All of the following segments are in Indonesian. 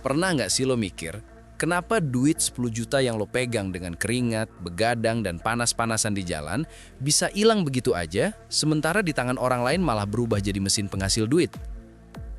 Pernah nggak sih lo mikir, kenapa duit 10 juta yang lo pegang dengan keringat, begadang, dan panas-panasan di jalan bisa hilang begitu aja, sementara di tangan orang lain malah berubah jadi mesin penghasil duit?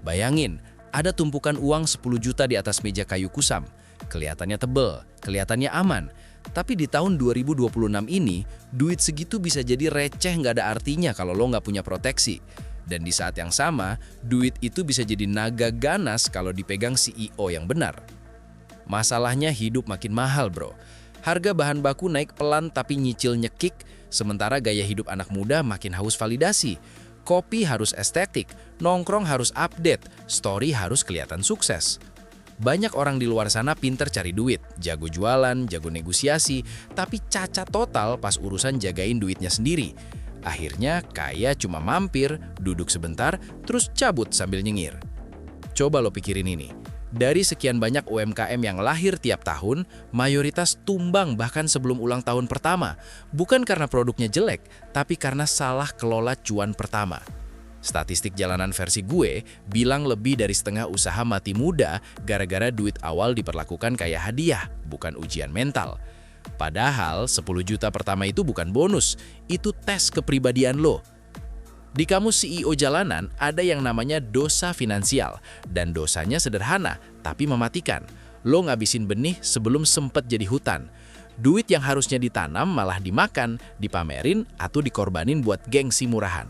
Bayangin, ada tumpukan uang 10 juta di atas meja kayu kusam. Kelihatannya tebel, kelihatannya aman. Tapi di tahun 2026 ini, duit segitu bisa jadi receh nggak ada artinya kalau lo nggak punya proteksi. Dan di saat yang sama, duit itu bisa jadi naga ganas kalau dipegang CEO yang benar. Masalahnya hidup makin mahal, bro. Harga bahan baku naik pelan tapi nyicil nyekik, sementara gaya hidup anak muda makin haus validasi. Kopi harus estetik, nongkrong harus update, story harus kelihatan sukses. Banyak orang di luar sana pinter cari duit, jago jualan, jago negosiasi, tapi cacat total pas urusan jagain duitnya sendiri. Akhirnya kaya cuma mampir, duduk sebentar, terus cabut sambil nyengir. Coba lo pikirin ini. Dari sekian banyak UMKM yang lahir tiap tahun, mayoritas tumbang bahkan sebelum ulang tahun pertama. Bukan karena produknya jelek, tapi karena salah kelola cuan pertama. Statistik jalanan versi gue bilang lebih dari setengah usaha mati muda gara-gara duit awal diperlakukan kayak hadiah, bukan ujian mental. Padahal 10 juta pertama itu bukan bonus, itu tes kepribadian lo. Di kamus CEO jalanan ada yang namanya dosa finansial, dan dosanya sederhana tapi mematikan. Lo ngabisin benih sebelum sempet jadi hutan. Duit yang harusnya ditanam malah dimakan, dipamerin, atau dikorbanin buat gengsi murahan.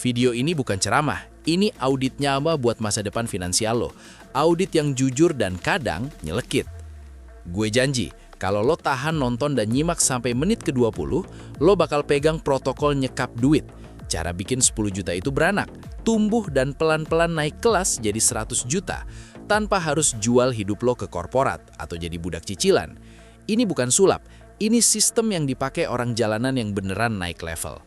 Video ini bukan ceramah, ini audit nyawa buat masa depan finansial lo. Audit yang jujur dan kadang nyelekit. Gue janji, kalau lo tahan nonton dan nyimak sampai menit ke-20, lo bakal pegang protokol nyekap duit. Cara bikin 10 juta itu beranak, tumbuh dan pelan-pelan naik kelas jadi 100 juta, tanpa harus jual hidup lo ke korporat atau jadi budak cicilan. Ini bukan sulap, ini sistem yang dipakai orang jalanan yang beneran naik level.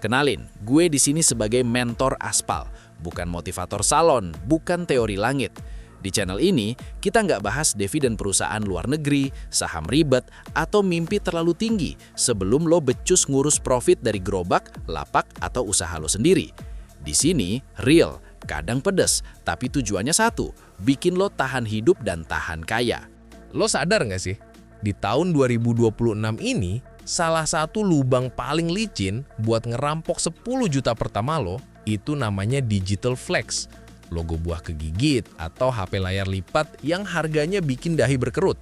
Kenalin, gue di sini sebagai mentor aspal, bukan motivator salon, bukan teori langit. Di channel ini, kita nggak bahas dividen perusahaan luar negeri, saham ribet, atau mimpi terlalu tinggi sebelum lo becus ngurus profit dari gerobak, lapak, atau usaha lo sendiri. Di sini, real, kadang pedes, tapi tujuannya satu, bikin lo tahan hidup dan tahan kaya. Lo sadar nggak sih? Di tahun 2026 ini, salah satu lubang paling licin buat ngerampok 10 juta pertama lo, itu namanya digital flex. Logo buah kegigit atau HP layar lipat yang harganya bikin dahi berkerut.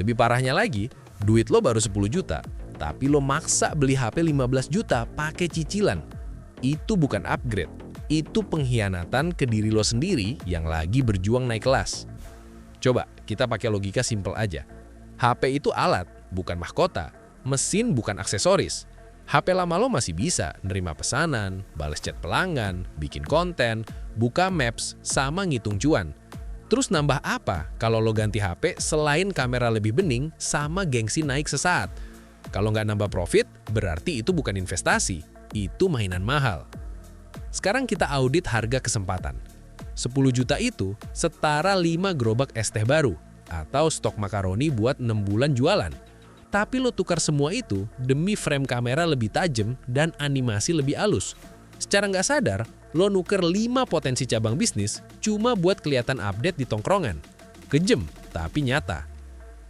Lebih parahnya lagi, duit lo baru 10 juta, tapi lo maksa beli HP 15 juta pakai cicilan. Itu bukan upgrade, itu pengkhianatan ke diri lo sendiri yang lagi berjuang naik kelas. Coba kita pakai logika simpel aja. HP itu alat, bukan mahkota. Mesin bukan aksesoris. HP lama lo masih bisa nerima pesanan, balas chat pelanggan, bikin konten, buka maps, sama ngitung cuan. Terus nambah apa kalau lo ganti HP selain kamera lebih bening sama gengsi naik sesaat? Kalau nggak nambah profit, berarti itu bukan investasi, itu mainan mahal. Sekarang kita audit harga kesempatan. 10 juta itu setara 5 gerobak es teh baru, atau stok makaroni buat 6 bulan jualan. Tapi lo tukar semua itu demi frame kamera lebih tajam dan animasi lebih halus. Secara nggak sadar, lo nuker 5 potensi cabang bisnis cuma buat kelihatan update di tongkrongan. Kejem, tapi nyata.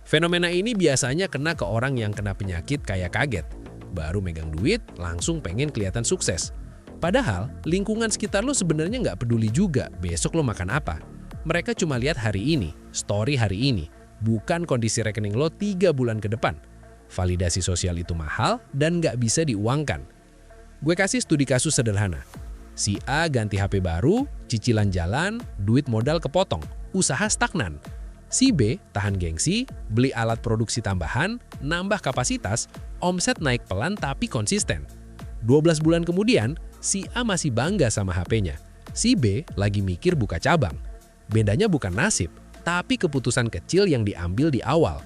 Fenomena ini biasanya kena ke orang yang kena penyakit kayak kaget. Baru megang duit, langsung pengen kelihatan sukses. Padahal, lingkungan sekitar lo sebenarnya nggak peduli juga besok lo makan apa. Mereka cuma lihat hari ini, story hari ini, bukan kondisi rekening lo 3 bulan ke depan. Validasi sosial itu mahal dan nggak bisa diuangkan. Gue kasih studi kasus sederhana. Si A ganti HP baru, cicilan jalan, duit modal kepotong, usaha stagnan. Si B tahan gengsi, beli alat produksi tambahan, nambah kapasitas, omset naik pelan tapi konsisten. 12 bulan kemudian, si A masih bangga sama HP-nya. Si B lagi mikir buka cabang. Bedanya bukan nasib, tapi keputusan kecil yang diambil di awal.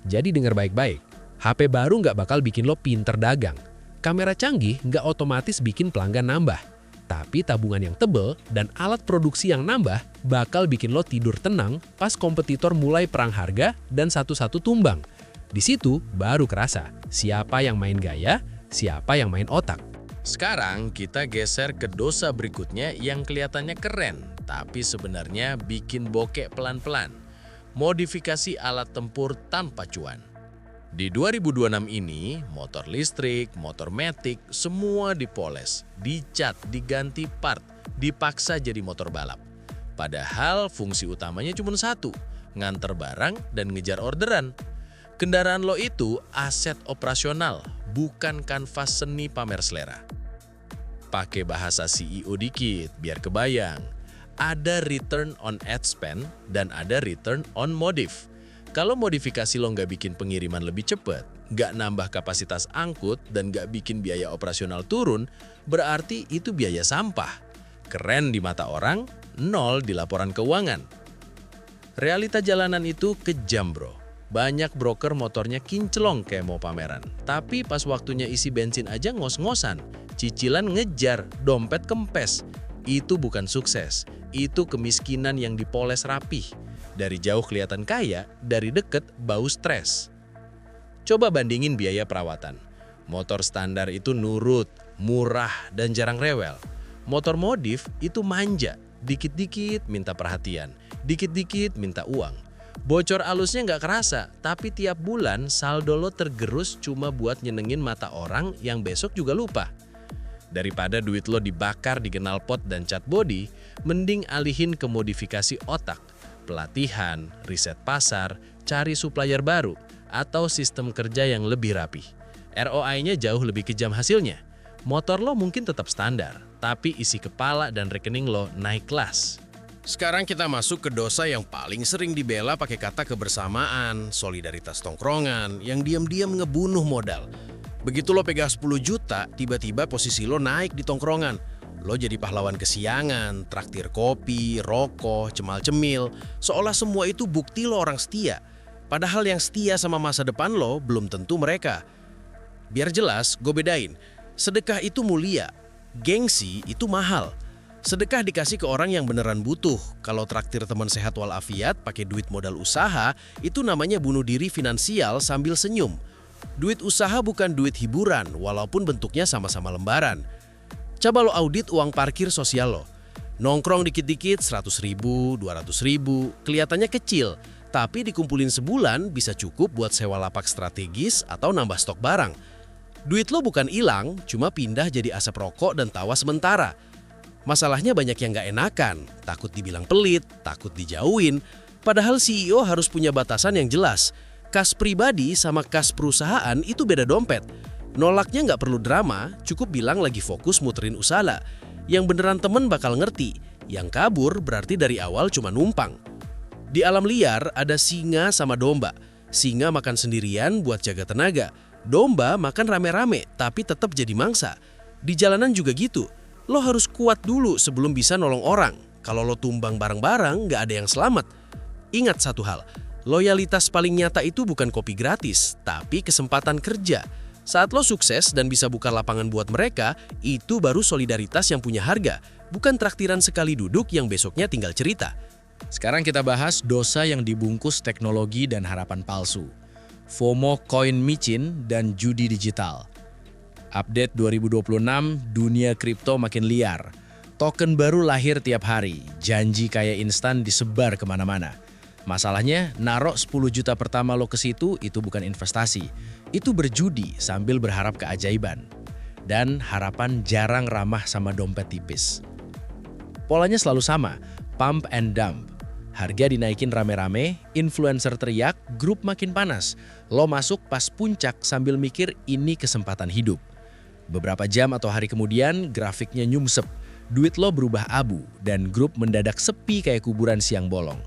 Jadi dengar baik-baik, HP baru nggak bakal bikin lo pinter dagang. Kamera canggih nggak otomatis bikin pelanggan nambah. Tapi tabungan yang tebel dan alat produksi yang nambah bakal bikin lo tidur tenang pas kompetitor mulai perang harga dan satu-satu tumbang. Di situ baru kerasa siapa yang main gaya, siapa yang main otak. Sekarang kita geser ke dosa berikutnya yang kelihatannya keren, tapi sebenarnya bikin bokek pelan-pelan. Modifikasi alat tempur tanpa cuan. Di 2026 ini, motor listrik, motor matic, semua dipoles, dicat, diganti part, dipaksa jadi motor balap. Padahal fungsi utamanya cuma satu, nganter barang dan ngejar orderan. Kendaraan lo itu aset operasional, bukan kanvas seni pamer selera. Pakai bahasa CEO dikit, biar kebayang. Ada return on ad spend dan ada return on modif. Kalau modifikasi lo nggak bikin pengiriman lebih cepat, nggak nambah kapasitas angkut, dan nggak bikin biaya operasional turun, berarti itu biaya sampah. Keren di mata orang, nol di laporan keuangan. Realita jalanan itu kejam, bro. Banyak broker motornya kinclong kayak mau pameran. Tapi pas waktunya isi bensin aja ngos-ngosan. Cicilan ngejar, dompet kempes. Itu bukan sukses. Itu kemiskinan yang dipoles rapih. Dari jauh kelihatan kaya, dari deket bau stres. Coba bandingin biaya perawatan. Motor standar itu nurut, murah, dan jarang rewel. Motor modif itu manja, dikit-dikit minta perhatian, dikit-dikit minta uang. Bocor alusnya nggak kerasa, tapi tiap bulan saldo lo tergerus cuma buat nyenengin mata orang yang besok juga lupa. Daripada duit lo dibakar di knalpot dan cat body, mending alihin ke modifikasi otak, pelatihan, riset pasar, cari supplier baru, atau sistem kerja yang lebih rapi. ROI-nya jauh lebih kejam hasilnya. Motor lo mungkin tetap standar, tapi isi kepala dan rekening lo naik kelas. Sekarang kita masuk ke dosa yang paling sering dibela pakai kata kebersamaan, solidaritas tongkrongan, yang diam-diam ngebunuh modal. Begitu lo pegang 10 juta, tiba-tiba posisi lo naik di tongkrongan. Lo jadi pahlawan kesiangan, traktir kopi, rokok, cemal-cemil, seolah semua itu bukti lo orang setia. Padahal yang setia sama masa depan lo belum tentu mereka. Biar jelas, gue bedain. Sedekah itu mulia, gengsi itu mahal. Sedekah dikasih ke orang yang beneran butuh. Kalau traktir teman sehat walafiat pakai duit modal usaha, itu namanya bunuh diri finansial sambil senyum. Duit usaha bukan duit hiburan, walaupun bentuknya sama-sama lembaran. Coba lo audit uang parkir sosial lo. Nongkrong dikit-dikit 100 ribu, 200 ribu, kelihatannya kecil. Tapi dikumpulin sebulan bisa cukup buat sewa lapak strategis atau nambah stok barang. Duit lo bukan hilang, cuma pindah jadi asap rokok dan tawa sementara. Masalahnya banyak yang gak enakan, takut dibilang pelit, takut dijauhin. Padahal CEO harus punya batasan yang jelas. Kas pribadi sama kas perusahaan itu beda dompet. Nolaknya gak perlu drama, cukup bilang lagi fokus muterin usaha. Yang beneran temen bakal ngerti, yang kabur berarti dari awal cuma numpang. Di alam liar ada singa sama domba. Singa makan sendirian buat jaga tenaga. Domba makan rame-rame tapi tetap jadi mangsa. Di jalanan juga gitu. Lo harus kuat dulu sebelum bisa nolong orang. Kalau lo tumbang bareng-bareng, gak ada yang selamat. Ingat satu hal, loyalitas paling nyata itu bukan kopi gratis, tapi kesempatan kerja. Saat lo sukses dan bisa buka lapangan buat mereka, itu baru solidaritas yang punya harga, bukan traktiran sekali duduk yang besoknya tinggal cerita. Sekarang kita bahas dosa yang dibungkus teknologi dan harapan palsu. FOMO koin micin dan judi digital. Update 2026, dunia kripto makin liar. Token baru lahir tiap hari, janji kaya instan disebar kemana-mana. Masalahnya, narok 10 juta pertama lo ke situ itu bukan investasi. Itu berjudi sambil berharap keajaiban. Dan harapan jarang ramah sama dompet tipis. Polanya selalu sama, pump and dump. Harga dinaikin rame-rame, influencer teriak, grup makin panas. Lo masuk pas puncak sambil mikir ini kesempatan hidup. Beberapa jam atau hari kemudian, grafiknya nyumsep. Duit lo berubah abu, dan grup mendadak sepi kayak kuburan siang bolong.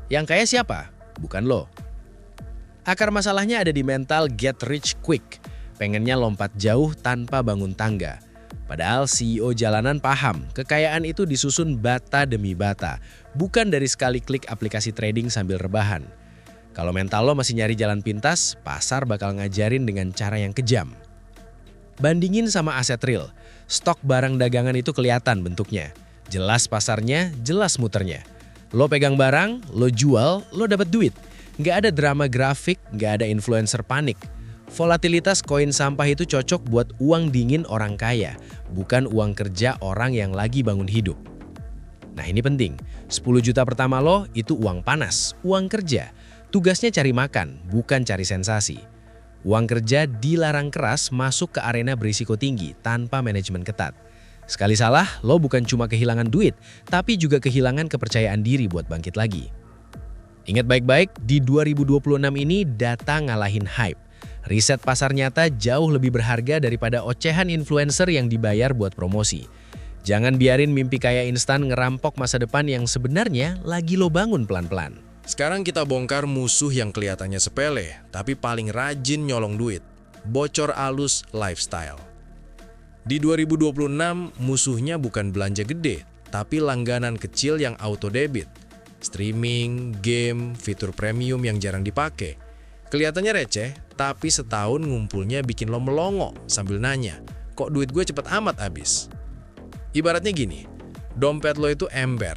Yang kaya siapa? Bukan lo. Akar masalahnya ada di mental get rich quick. Pengennya lompat jauh tanpa bangun tangga. Padahal CEO jalanan paham, kekayaan itu disusun bata demi bata. Bukan dari sekali klik aplikasi trading sambil rebahan. Kalau mental lo masih nyari jalan pintas, pasar bakal ngajarin dengan cara yang kejam. Bandingin sama aset real. Stok barang dagangan itu kelihatan bentuknya. Jelas pasarnya, jelas muternya. Lo pegang barang, lo jual, lo dapat duit. Nggak ada drama grafik, nggak ada influencer panik. Volatilitas koin sampah itu cocok buat uang dingin orang kaya, bukan uang kerja orang yang lagi bangun hidup. Nah ini penting, 10 juta pertama lo itu uang panas, uang kerja. Tugasnya cari makan, bukan cari sensasi. Uang kerja dilarang keras masuk ke arena berisiko tinggi tanpa manajemen ketat. Sekali salah, lo bukan cuma kehilangan duit, tapi juga kehilangan kepercayaan diri buat bangkit lagi. Ingat baik-baik, di 2026 ini data ngalahin hype. Riset pasar nyata jauh lebih berharga daripada ocehan influencer yang dibayar buat promosi. Jangan biarin mimpi kaya instan ngerampok masa depan yang sebenarnya lagi lo bangun pelan-pelan. Sekarang kita bongkar musuh yang kelihatannya sepele, tapi paling rajin nyolong duit. Bocor alus lifestyle. Di 2026, musuhnya bukan belanja gede, tapi langganan kecil yang auto debit. Streaming, game, fitur premium yang jarang dipakai. Kelihatannya receh, tapi setahun ngumpulnya bikin lo melongo sambil nanya, kok duit gue cepet amat habis? Ibaratnya gini, dompet lo itu ember,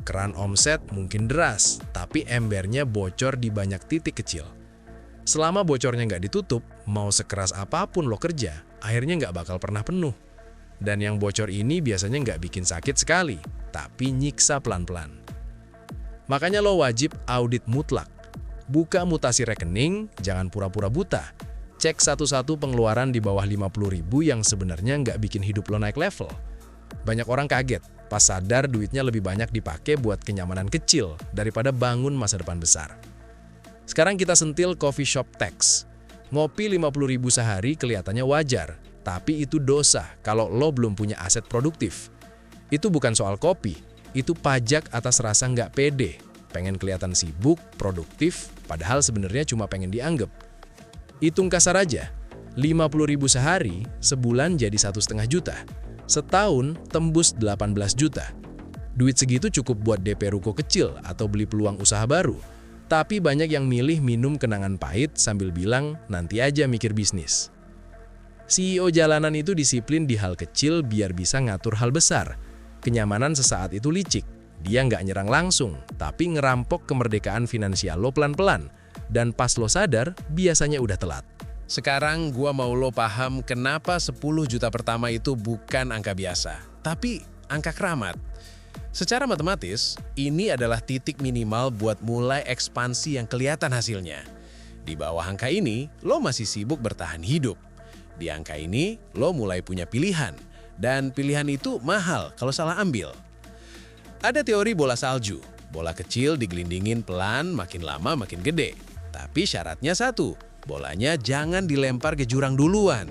keran omset mungkin deras, tapi embernya bocor di banyak titik kecil. Selama bocornya nggak ditutup, mau sekeras apapun lo kerja, akhirnya nggak bakal pernah penuh. Dan yang bocor ini biasanya nggak bikin sakit sekali, tapi nyiksa pelan-pelan. Makanya lo wajib audit mutlak. Buka mutasi rekening, jangan pura-pura buta. Cek satu-satu pengeluaran di bawah 50.000 yang sebenarnya nggak bikin hidup lo naik level. Banyak orang kaget pas sadar duitnya lebih banyak dipakai buat kenyamanan kecil daripada bangun masa depan besar. Sekarang kita sentil coffee shop tax. Ngopi 50.000 sehari kelihatannya wajar, tapi itu dosa kalau lo belum punya aset produktif. Itu bukan soal kopi, itu pajak atas rasa nggak pede. Pengen kelihatan sibuk, produktif, padahal sebenarnya cuma pengen dianggap. Hitung kasar aja, 50.000 sehari, sebulan jadi 1,5 juta. Setahun tembus 18 juta. Duit segitu cukup buat DP ruko kecil atau beli peluang usaha baru. Tapi banyak yang milih minum kenangan pahit sambil bilang nanti aja mikir bisnis. CEO jalanan itu disiplin di hal kecil biar bisa ngatur hal besar. Kenyamanan sesaat itu licik. Dia nggak nyerang langsung, tapi ngerampok kemerdekaan finansial lo pelan-pelan. Dan pas lo sadar, biasanya udah telat. Sekarang gua mau lo paham kenapa 10 juta pertama itu bukan angka biasa, tapi angka keramat. Secara matematis, ini adalah titik minimal buat mulai ekspansi yang kelihatan hasilnya. Di bawah angka ini, lo masih sibuk bertahan hidup. Di angka ini, lo mulai punya pilihan. Dan pilihan itu mahal kalau salah ambil. Ada teori bola salju. Bola kecil digelindingin pelan, makin lama makin gede. Tapi syaratnya satu, bolanya jangan dilempar ke jurang duluan.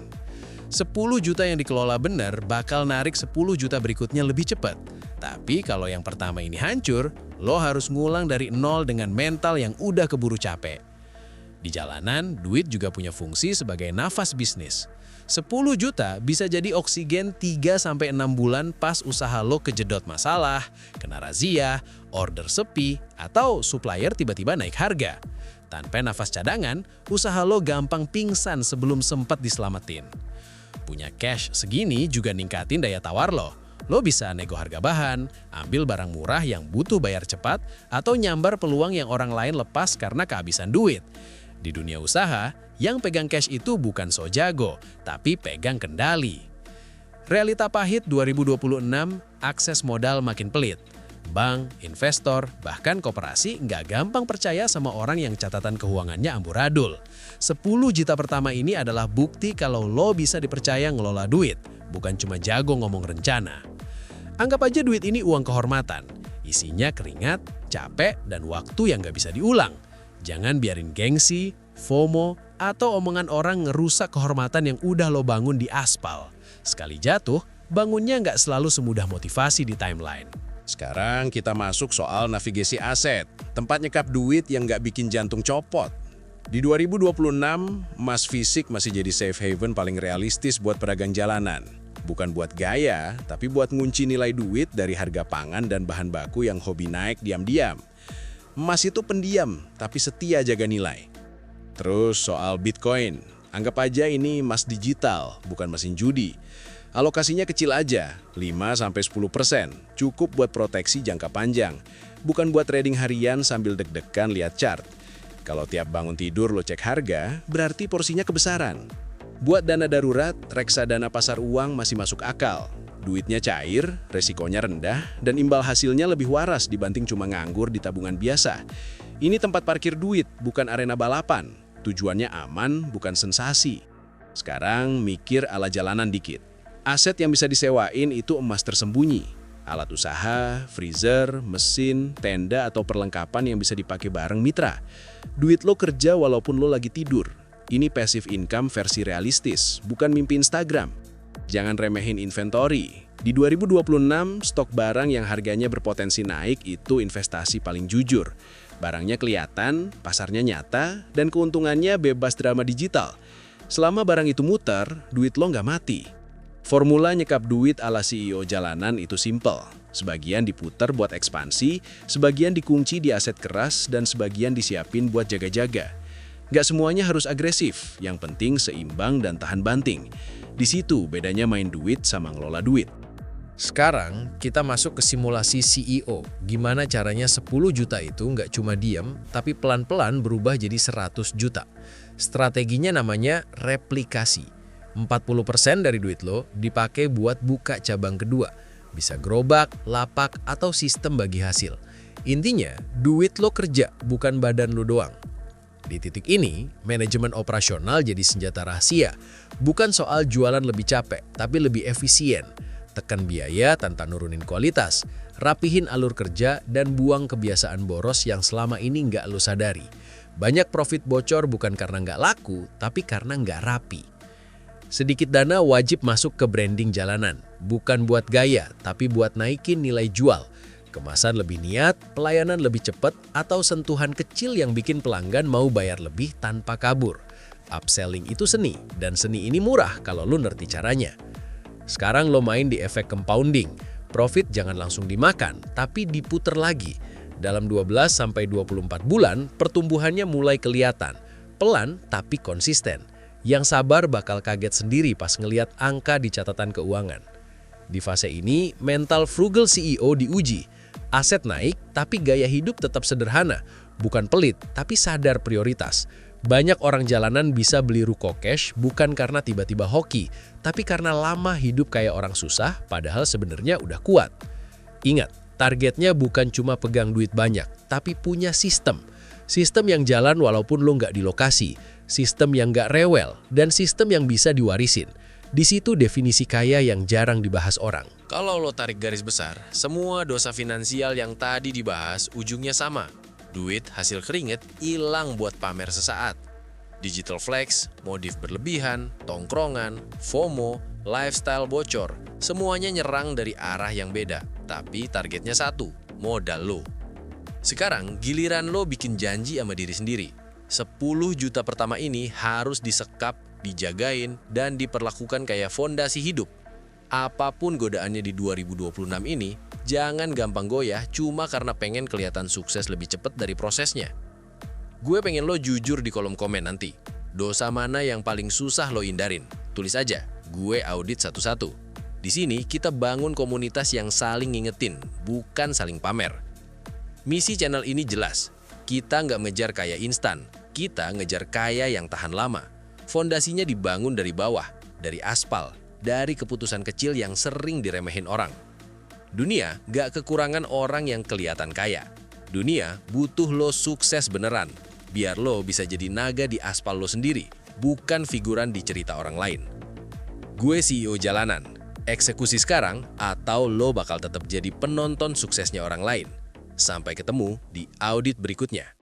10 juta yang dikelola benar bakal narik 10 juta berikutnya lebih cepat. Tapi kalau yang pertama ini hancur, lo harus ngulang dari nol dengan mental yang udah keburu capek. Di jalanan, duit juga punya fungsi sebagai nafas bisnis. 10 juta bisa jadi oksigen 3-6 bulan pas usaha lo kejedot masalah, kena razia, order sepi, atau supplier tiba-tiba naik harga. Tanpa nafas cadangan, usaha lo gampang pingsan sebelum sempat diselamatin. Punya cash segini juga ningkatin daya tawar lo. Lo bisa nego harga bahan, ambil barang murah yang butuh bayar cepat, atau nyambar peluang yang orang lain lepas karena kehabisan duit. Di dunia usaha, yang pegang cash itu bukan so jago, tapi pegang kendali. Realita pahit 2026, akses modal makin pelit. Bank, investor, bahkan koperasi nggak gampang percaya sama orang yang catatan keuangannya amburadul. 10 juta pertama ini adalah bukti kalau lo bisa dipercaya ngelola duit, bukan cuma jago ngomong rencana. Anggap aja duit ini uang kehormatan. Isinya keringat, capek, dan waktu yang nggak bisa diulang. Jangan biarin gengsi, FOMO, atau omongan orang ngerusak kehormatan yang udah lo bangun di aspal. Sekali jatuh, bangunnya nggak selalu semudah motivasi di timeline. Sekarang kita masuk soal navigasi aset, tempat nyekap duit yang nggak bikin jantung copot. Di 2026, emas fisik masih jadi safe haven paling realistis buat pedagang jalanan. Bukan buat gaya, tapi buat ngunci nilai duit dari harga pangan dan bahan baku yang hobi naik diam-diam. Emas itu pendiam, tapi setia jaga nilai. Terus soal Bitcoin, anggap aja ini emas digital, bukan mesin judi. Alokasinya kecil aja, 5-10%, cukup buat proteksi jangka panjang. Bukan buat trading harian sambil deg-degan lihat chart. Kalau tiap bangun tidur lo cek harga, berarti porsinya kebesaran. Buat dana darurat, reksadana pasar uang masih masuk akal. Duitnya cair, resikonya rendah, dan imbal hasilnya lebih waras dibanding cuma nganggur di tabungan biasa. Ini tempat parkir duit, bukan arena balapan. Tujuannya aman, bukan sensasi. Sekarang mikir ala jalanan dikit. Aset yang bisa disewain itu emas tersembunyi. Alat usaha, freezer, mesin, tenda, atau perlengkapan yang bisa dipakai bareng mitra. Duit lo kerja walaupun lo lagi tidur. Ini passive income versi realistis, bukan mimpi Instagram. Jangan remehin inventory. Di 2026, stok barang yang harganya berpotensi naik itu investasi paling jujur. Barangnya kelihatan, pasarnya nyata, dan keuntungannya bebas drama digital. Selama barang itu muter, duit lo nggak mati. Formula nyekap duit ala CEO jalanan itu simple. Sebagian diputar buat ekspansi, sebagian dikunci di aset keras, dan sebagian disiapin buat jaga-jaga. Nggak semuanya harus agresif, yang penting seimbang dan tahan banting. Di situ bedanya main duit sama ngelola duit. Sekarang kita masuk ke simulasi CEO. Gimana caranya 10 juta itu nggak cuma diam, tapi pelan-pelan berubah jadi 100 juta. Strateginya namanya replikasi. 40% dari duit lo dipakai buat buka cabang kedua. Bisa gerobak, lapak, atau sistem bagi hasil. Intinya, duit lo kerja, bukan badan lo doang. Di titik ini, manajemen operasional jadi senjata rahasia. Bukan soal jualan lebih capek, tapi lebih efisien. Tekan biaya tanpa nurunin kualitas. Rapihin alur kerja dan buang kebiasaan boros yang selama ini nggak lo sadari. Banyak profit bocor bukan karena nggak laku, tapi karena nggak rapi. Sedikit dana wajib masuk ke branding jalanan. Bukan buat gaya, tapi buat naikin nilai jual. Kemasan lebih niat, pelayanan lebih cepat, atau sentuhan kecil yang bikin pelanggan mau bayar lebih tanpa kabur. Upselling itu seni, dan seni ini murah kalau lo ngerti caranya. Sekarang lo main di efek compounding. Profit jangan langsung dimakan, tapi diputer lagi. Dalam 12-24 bulan, pertumbuhannya mulai kelihatan. Pelan tapi konsisten. Yang sabar bakal kaget sendiri pas ngelihat angka di catatan keuangan. Di fase ini, mental frugal CEO diuji. Aset naik, tapi gaya hidup tetap sederhana. Bukan pelit, tapi sadar prioritas. Banyak orang jalanan bisa beli ruko cash bukan karena tiba-tiba hoki, tapi karena lama hidup kayak orang susah, padahal sebenarnya udah kuat. Ingat, targetnya bukan cuma pegang duit banyak, tapi punya sistem. Sistem yang jalan walaupun lo nggak di lokasi, sistem yang nggak rewel, dan sistem yang bisa diwarisin. Di situ definisi kaya yang jarang dibahas orang. Kalau lo tarik garis besar, semua dosa finansial yang tadi dibahas ujungnya sama. Duit hasil keringet hilang buat pamer sesaat. Digital flex, modif berlebihan, tongkrongan, FOMO, lifestyle bocor, semuanya nyerang dari arah yang beda. Tapi targetnya satu, modal lo. Sekarang giliran lo bikin janji sama diri sendiri. 10 juta pertama ini harus disekap, dijagain, dan diperlakukan kayak fondasi hidup. Apapun godaannya di 2026 ini, jangan gampang goyah cuma karena pengen kelihatan sukses lebih cepat dari prosesnya. Gue pengen lo jujur di kolom komen nanti. Dosa mana yang paling susah lo hindarin? Tulis aja, gue audit satu-satu. Di sini kita bangun komunitas yang saling ngingetin, bukan saling pamer. Misi channel ini jelas. Kita nggak ngejar kaya instan, kita ngejar kaya yang tahan lama. Fondasinya dibangun dari bawah, dari aspal, dari keputusan kecil yang sering diremehin orang. Dunia nggak kekurangan orang yang kelihatan kaya. Dunia butuh lo sukses beneran, biar lo bisa jadi naga di aspal lo sendiri, bukan figuran di cerita orang lain. Gue CEO jalanan, eksekusi sekarang atau lo bakal tetap jadi penonton suksesnya orang lain. Sampai ketemu di audit berikutnya.